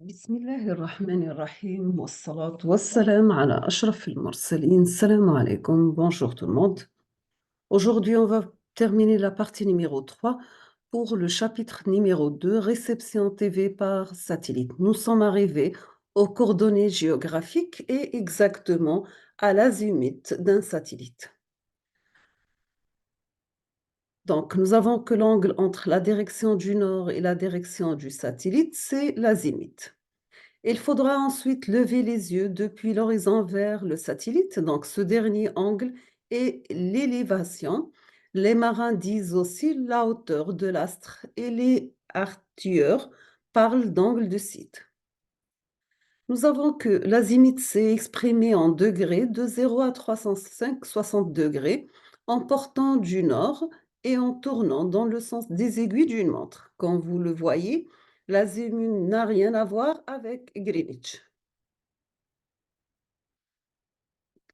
بسم الله الرحمن الرحيم والصلاة والسلام على أشرف المرسلين. Salam alaikum, bonjour tout le monde. Aujourd'hui, on va terminer la partie numéro 3 pour le chapitre numéro 2, réception TV par satellite. Nous sommes arrivés aux coordonnées géographiques et exactement à l'azimut d'un satellite. Donc, nous avons que l'angle entre la direction du nord et la direction du satellite, c'est l'azimut. Il faudra ensuite lever les yeux depuis l'horizon vers le satellite, donc ce dernier angle est l'élévation. Les marins disent aussi la hauteur de l'astre et les artilleurs parlent d'angle de site. Nous avons que l'azimut s'est exprimé en degrés de 0 à 360 degrés en portant du nord et en tournant dans le sens des aiguilles d'une montre. Comme vous le voyez, l'azimut n'a rien à voir avec Greenwich.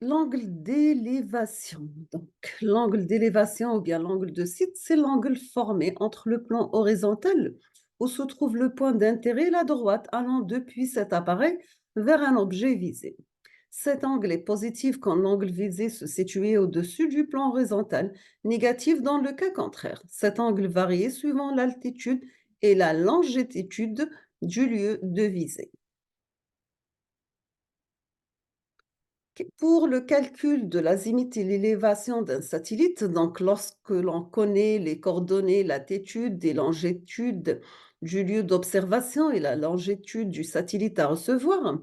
L'angle d'élévation. Donc, l'angle d'élévation ou bien l'angle de site, c'est l'angle formé entre le plan horizontal où se trouve le point d'intérêt et la droite allant depuis cet appareil vers un objet visé. Cet angle est positif quand l'angle visé se situait au-dessus du plan horizontal, négatif dans le cas contraire. Cet angle varie suivant l'altitude et la longitude du lieu de visée. Pour le calcul de l'azimut et l'élévation d'un satellite, donc lorsque l'on connaît les coordonnées latitude et longitude du lieu d'observation et la longitude du satellite à recevoir,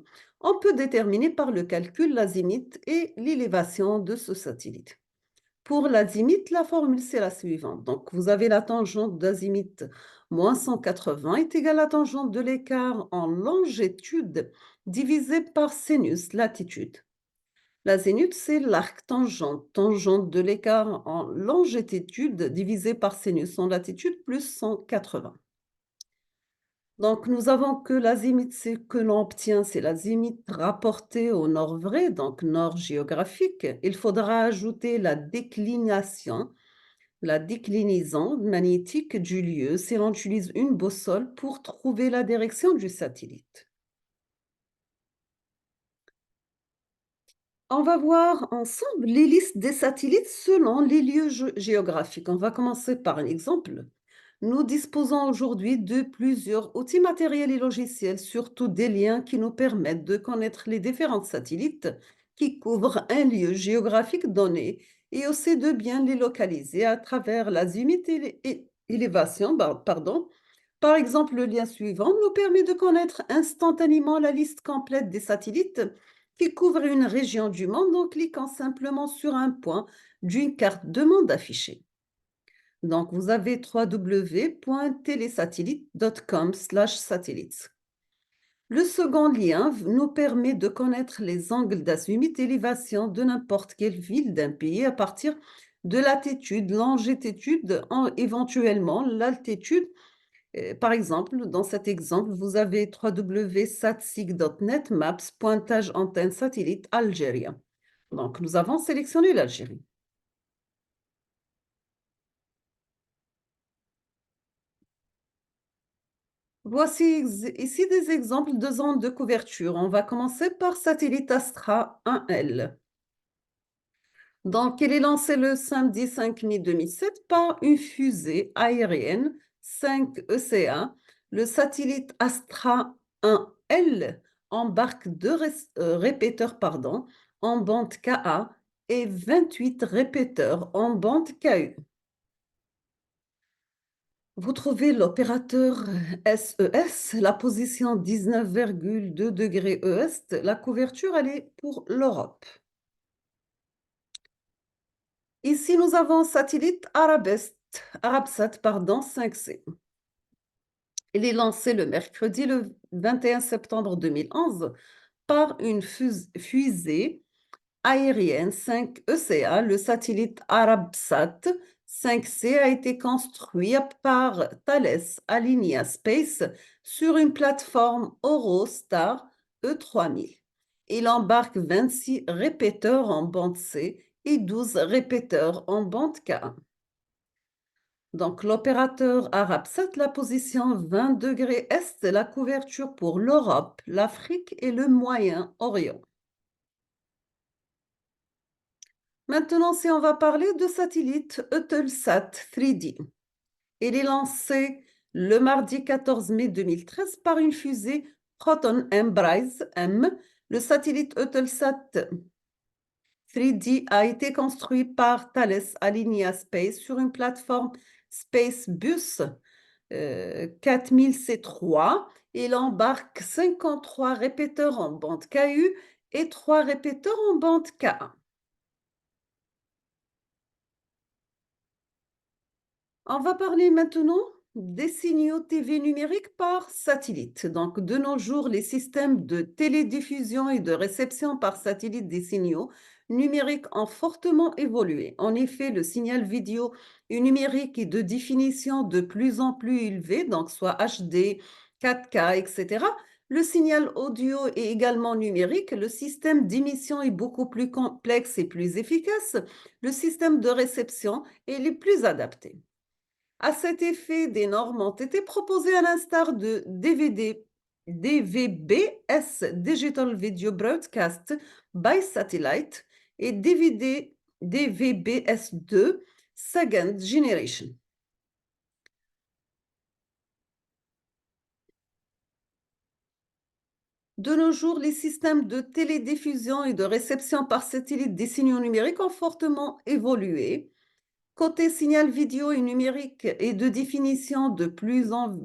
on peut déterminer par le calcul l'azimut et l'élévation de ce satellite. Pour l'azimut, la formule c'est la suivante. Donc vous avez la tangente d'azimut moins 180 est égale à la tangente de l'écart en longitude divisé par sinus latitude. L'azénute, c'est l'arc tangente, tangente de l'écart en longitude divisé par sinus en latitude plus 180. Donc, nous avons que l'azimut que l'on obtient, c'est l'azimut rapporté au nord vrai, donc nord géographique. Il faudra ajouter la déclination, la déclinaison magnétique du lieu si l'on utilise une boussole pour trouver la direction du satellite. On va voir ensemble les listes des satellites selon les lieux géographiques. On va commencer par un exemple. Nous disposons aujourd'hui de plusieurs outils matériels et logiciels, surtout des liens qui nous permettent de connaître les différents satellites qui couvrent un lieu géographique donné et aussi de bien les localiser à travers l'azimut et l'élévation. Pardon. Par exemple, le lien suivant nous permet de connaître instantanément la liste complète des satellites qui couvrent une région du monde en cliquant simplement sur un point d'une carte de monde affichée. Donc, vous avez www.telesatellite.com/satellites. Le second lien nous permet de connaître les angles d'azimut élévation de n'importe quelle ville d'un pays à partir de latitude, longitude, éventuellement l'altitude. Par exemple, dans cet exemple, vous avez www.satsig.net Maps, pointage antenne satellite Algérie. Donc, nous avons sélectionné l'Algérie. Voici ici des exemples de zones de couverture. On va commencer par satellite Astra 1L. Donc, il est lancé le samedi 5 mai 2007 par une fusée aérienne 5 ECA. Le satellite Astra 1L embarque deux répéteurs en bande Ka et 28 répéteurs en bande Ku. Vous trouvez l'opérateur SES, la position 19,2 degrés Est. La couverture, elle est pour l'Europe. Ici, nous avons satellite Arabsat 5C. Il est lancé le mercredi le 21 septembre 2011 par une fusée aérienne 5 ECA. Le satellite Arabsat 5C a été construit par Thales Alenia Space sur une plateforme Eurostar E3000. Il embarque 26 répéteurs en bande C et 12 répéteurs en bande K1. Donc, l'opérateur Arabsat, la position 20 degrés est, la couverture pour l'Europe, l'Afrique et le Moyen-Orient. Maintenant, si on va parler de satellite Eutelsat 3D, il est lancé le mardi 14 mai 2013 par une fusée Proton Embrace M. Le satellite Eutelsat 3D a été construit par Thales Alenia Space sur une plateforme Spacebus 4000 C3. Il embarque 53 répéteurs en bande KU et 3 répéteurs en bande K1. On va parler maintenant des signaux TV numériques par satellite. Donc, de nos jours, les systèmes de télédiffusion et de réception par satellite des signaux numériques ont fortement évolué. En effet, le signal vidéo numérique est de définition de plus en plus élevée, donc soit HD, 4K, etc. Le signal audio est également numérique. Le système d'émission est beaucoup plus complexe et plus efficace. Le système de réception est le plus adapté. À cet effet, des normes ont été proposées à l'instar de DVD, DVB-S, Digital Video Broadcast by Satellite, et DVD, DVB-S2, Second Generation. De nos jours, les systèmes de télédiffusion et de réception par satellite des signaux numériques ont fortement évolué. Côté signal vidéo et numérique et de définition de plus en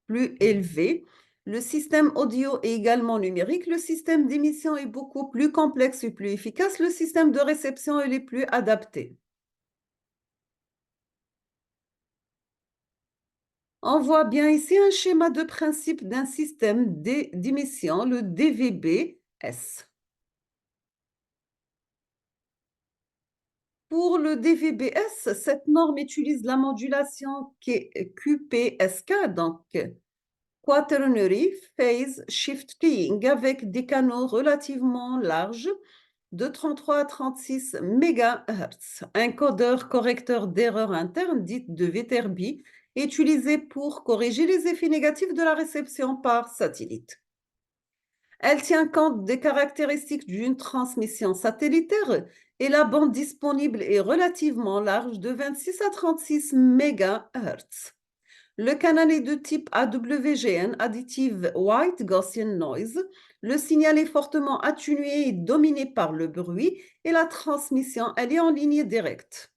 plus élevé. Le système audio est également numérique. Le système d'émission est beaucoup plus complexe et plus efficace. Le système de réception est le plus adapté. On voit bien ici un schéma de principe d'un système d'émission, le DVB-S. Pour le DVB-S, cette norme utilise la modulation qui est QPSK, donc Quaternary Phase Shift Keying, avec des canaux relativement larges de 33 à 36 MHz. Un codeur correcteur d'erreur interne, dite de Viterbi, est utilisé pour corriger les effets négatifs de la réception par satellite. Elle tient compte des caractéristiques d'une transmission satellitaire et la bande disponible est relativement large de 26 à 36 MHz. Le canal est de type AWGN, Additive White Gaussian Noise. Le signal est fortement atténué et dominé par le bruit et la transmission, elle est en ligne directe.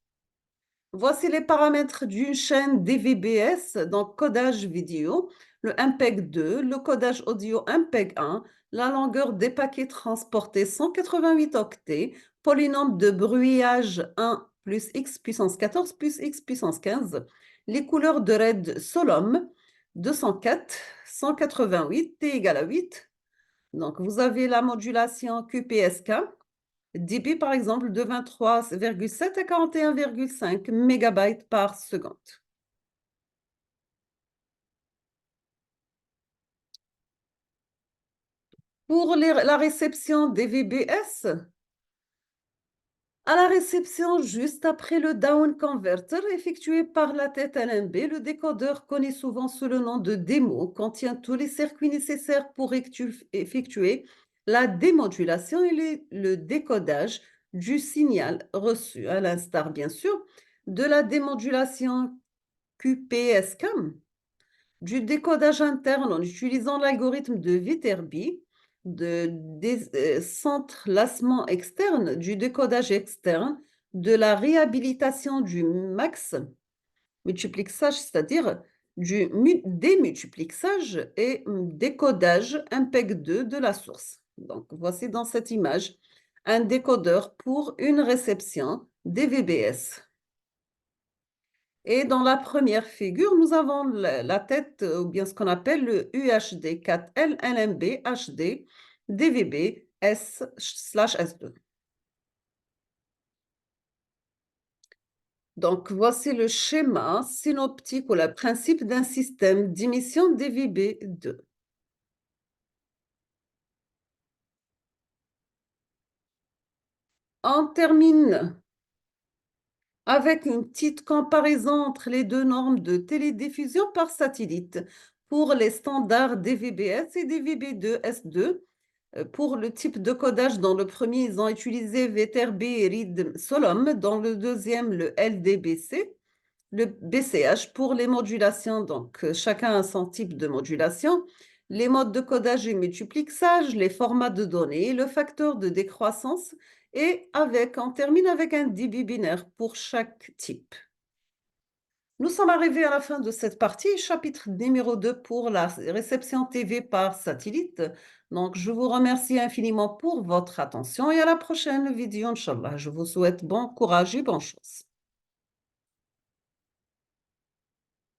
Voici les paramètres d'une chaîne DVB-S, donc codage vidéo, le MPEG-2, le codage audio MPEG-1, la longueur des paquets transportés 188 octets, polynôme de bruyage 1 plus x puissance 14 plus x puissance 15, les couleurs de RED Solom 204, 188, t égale à 8. Donc vous avez la modulation QPSK, débit par exemple de 23,7 à 41,5 mégabytes par seconde. Pour la réception des VBS, à la réception juste après le down converter effectué par la tête LNB, le décodeur connu souvent sous le nom de démo contient tous les circuits nécessaires pour effectuer la démodulation et le décodage du signal reçu, à l'instar bien sûr de la démodulation QPSCAM, du décodage interne en utilisant l'algorithme de Viterbi, des centres lassement externe, du décodage externe, de la réhabilitation du max multiplexage, c'est-à-dire du démultiplexage et décodage MPEG-2 de la source. Donc, voici dans cette image un décodeur pour une réception DVB-S. Et dans la première figure, nous avons la tête, ou bien ce qu'on appelle le UHD 4L LMB HD DVB S/S2. Donc, voici le schéma synoptique ou le principe d'un système d'émission DVB2. On termine avec une petite comparaison entre les deux normes de télédiffusion par satellite pour les standards DVB-S et DVB-2 S2. Pour le type de codage, dans le premier, ils ont utilisé Vterb et Read Solom, dans le deuxième, le LDBC. Le BCH pour les modulations, donc chacun a son type de modulation, les modes de codage et multiplexage, les formats de données, le facteur de décroissance et on termine avec un débit binaire pour chaque type. Nous sommes arrivés à la fin de cette partie, chapitre numéro 2 pour la réception TV par satellite. Donc, je vous remercie infiniment pour votre attention et à la prochaine vidéo, Inch'Allah. Je vous souhaite bon courage et bonne chance.